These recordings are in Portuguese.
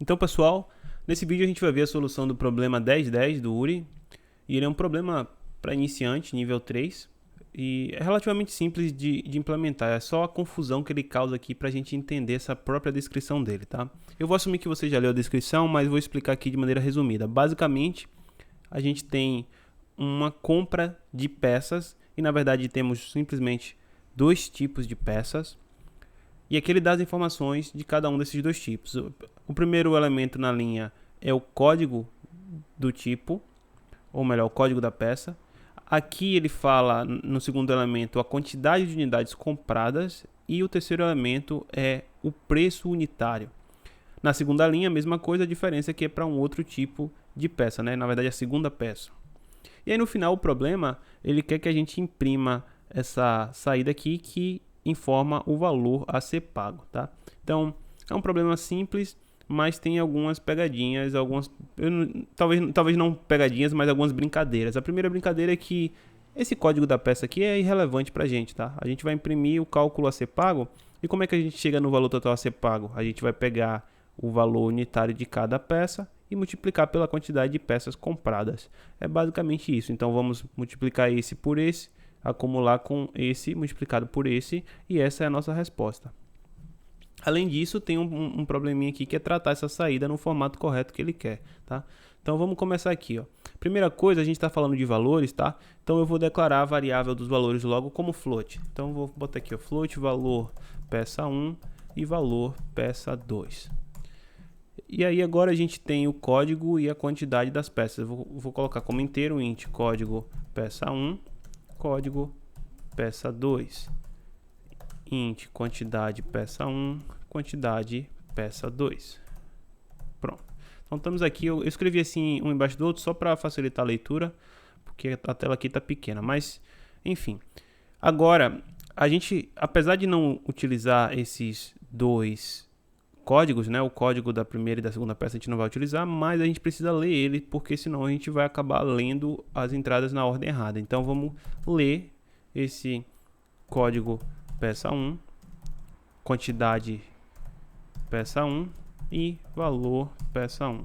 Então, pessoal, nesse vídeo a gente vai ver a solução do problema 1010 do URI. E ele é um problema para iniciante, nível 3. E é relativamente simples de implementar, é só a confusão que ele causa aqui para a gente entender essa própria descrição dele, tá? Eu vou assumir que você já leu a descrição, mas vou explicar aqui de maneira resumida. Basicamente, a gente tem uma compra de peças e na verdade temos simplesmente dois tipos de peças. E aqui ele dá as informações de cada um desses dois tipos. O primeiro elemento na linha é o código do tipo, ou melhor, o código da peça. Aqui ele fala no segundo elemento a quantidade de unidades compradas e o terceiro elemento é o preço unitário. Na segunda linha, a mesma coisa, a diferença é que é para um outro tipo de peça, né? Na verdade, a segunda peça. E aí no final o problema, ele quer que a gente imprima essa saída aqui que informa o valor a ser pago, tá? Então, é um problema simples, mas tem algumas pegadinhas, talvez não pegadinhas, mas algumas brincadeiras. A primeira brincadeira é que esse código da peça aqui é irrelevante pra gente, tá? A gente vai imprimir o cálculo a ser pago, e como é que a gente chega no valor total a ser pago? A gente vai pegar o valor unitário de cada peça e multiplicar pela quantidade de peças compradas. É basicamente isso. Então vamos multiplicar esse por esse, acumular com esse multiplicado por esse, e essa é a nossa resposta. Além disso, tem um probleminha aqui que é tratar essa saída no formato correto que ele quer, tá? Então vamos começar aqui, ó. Primeira coisa, a gente está falando de valores, tá? Então eu vou declarar a variável dos valores logo como float. Então eu vou botar aqui, ó, float valor peça 1 e valor peça 2. E aí agora a gente tem o código e a quantidade das peças. Eu vou colocar como inteiro int código peça 1, código peça 2. Int quantidade peça 1, quantidade peça 2. Pronto. Então estamos aqui, eu escrevi assim um embaixo do outro só para facilitar a leitura, porque a tela aqui está pequena, mas enfim. Agora, a gente, apesar de não utilizar esses dois códigos, né, o código da primeira e da segunda peça a gente não vai utilizar, mas a gente precisa ler ele, porque senão a gente vai acabar lendo as entradas na ordem errada. Então vamos ler esse código peça 1, quantidade peça 1 e valor peça 1.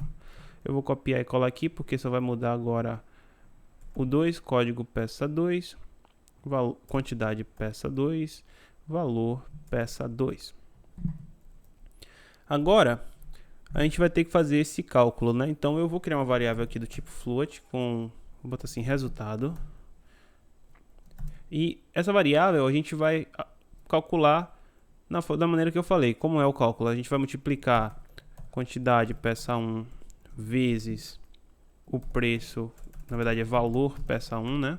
Eu vou copiar e colar aqui porque só vai mudar agora o 2, código peça 2, quantidade peça 2, valor peça 2. Agora a gente vai ter que fazer esse cálculo, né? Então eu vou criar uma variável aqui do tipo float com, vou botar assim, resultado. E essa variável a gente vai calcular da maneira que eu falei. Como é o cálculo? A gente vai multiplicar quantidade peça 1 vezes o preço, na verdade é valor peça 1, né?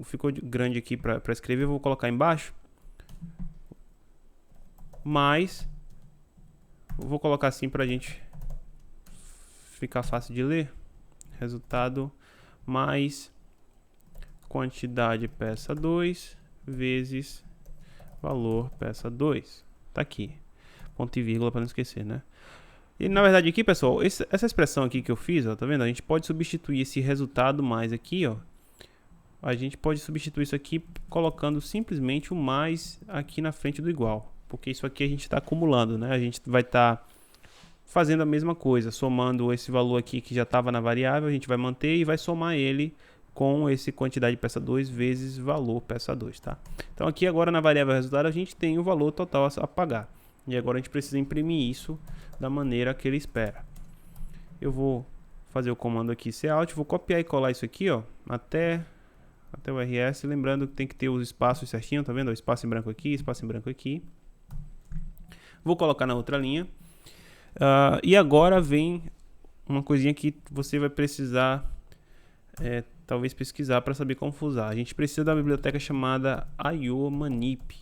Ficou grande aqui para escrever, eu vou colocar embaixo. Mas vou colocar assim para a gente ficar fácil de ler. Resultado mais quantidade peça 2 vezes valor peça 2. Tá aqui. Ponto e vírgula para não esquecer, né? E na verdade aqui, pessoal, essa expressão aqui que eu fiz, ó, tá vendo? A gente pode substituir esse resultado mais aqui, ó. A gente pode substituir isso aqui colocando simplesmente o mais aqui na frente do igual. Porque isso aqui a gente está acumulando, né? A gente vai estar fazendo a mesma coisa, somando esse valor aqui que já estava na variável, a gente vai manter e vai somar ele com esse quantidade de peça 2 vezes valor peça 2, tá? Então aqui agora na variável resultado a gente tem o valor total a pagar. E agora a gente precisa imprimir isso da maneira que ele espera. Eu vou fazer o comando aqui cout, vou copiar e colar isso aqui, ó, até o RS, lembrando que tem que ter os espaços certinho, tá vendo? O espaço em branco aqui, espaço em branco aqui. Vou colocar na outra linha. E agora vem uma coisinha que você vai precisar talvez pesquisar para saber como usar. A gente precisa da biblioteca chamada IOManip,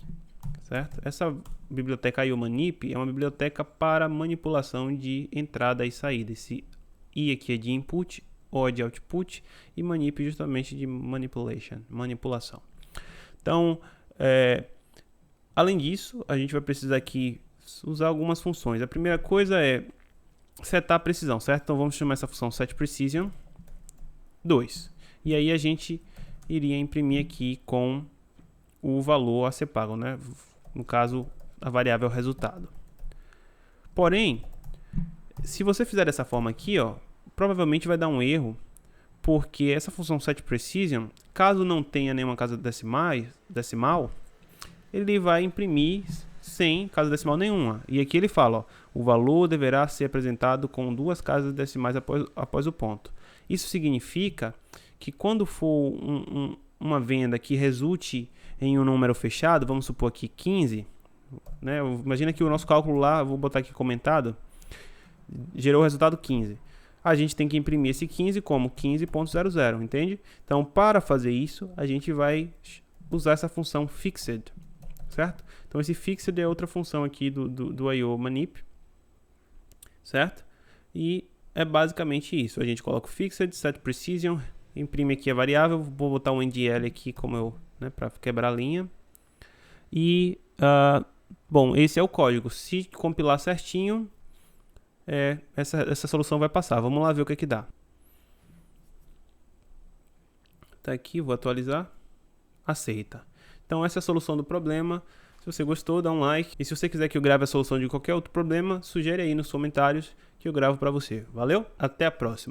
certo? Essa biblioteca IOManip é uma biblioteca para manipulação de entrada e saída. Esse I aqui é de input, O é de output e manip justamente de manipulação. Então, além disso, a gente vai precisar aqui usar algumas funções. A primeira coisa é setar a precisão, certo? Então vamos chamar essa função setPrecision 2. E aí a gente iria imprimir aqui com o valor a ser pago, né? No caso, a variável resultado. Porém, se você fizer dessa forma aqui, ó, provavelmente vai dar um erro, porque essa função setPrecision, caso não tenha nenhuma casa decimal, ele vai imprimir sem casa decimal nenhuma. E aqui ele fala, ó, o valor deverá ser apresentado com 2 casas decimais após o ponto. Isso significa que quando for uma venda que resulte em um número fechado, vamos supor aqui 15, né? Imagina que o nosso cálculo lá, vou botar aqui comentado, gerou o resultado 15. A gente tem que imprimir esse 15 como 15.00, entende? Então, para fazer isso, a gente vai usar essa função fixed, certo? Então, esse fixed é outra função aqui do IO manip, certo? E é basicamente isso. A gente coloca o fixed, setPrecision, imprime aqui a variável, vou botar um NDL aqui como né, para quebrar a linha. E, bom, esse é o código. Se compilar certinho, essa solução vai passar. Vamos lá ver o que dá. Tá aqui, vou atualizar. Aceita. Então essa é a solução do problema. Se você gostou, dá um like. E se você quiser que eu grave a solução de qualquer outro problema, sugere aí nos comentários que eu gravo para você. Valeu? Até a próxima.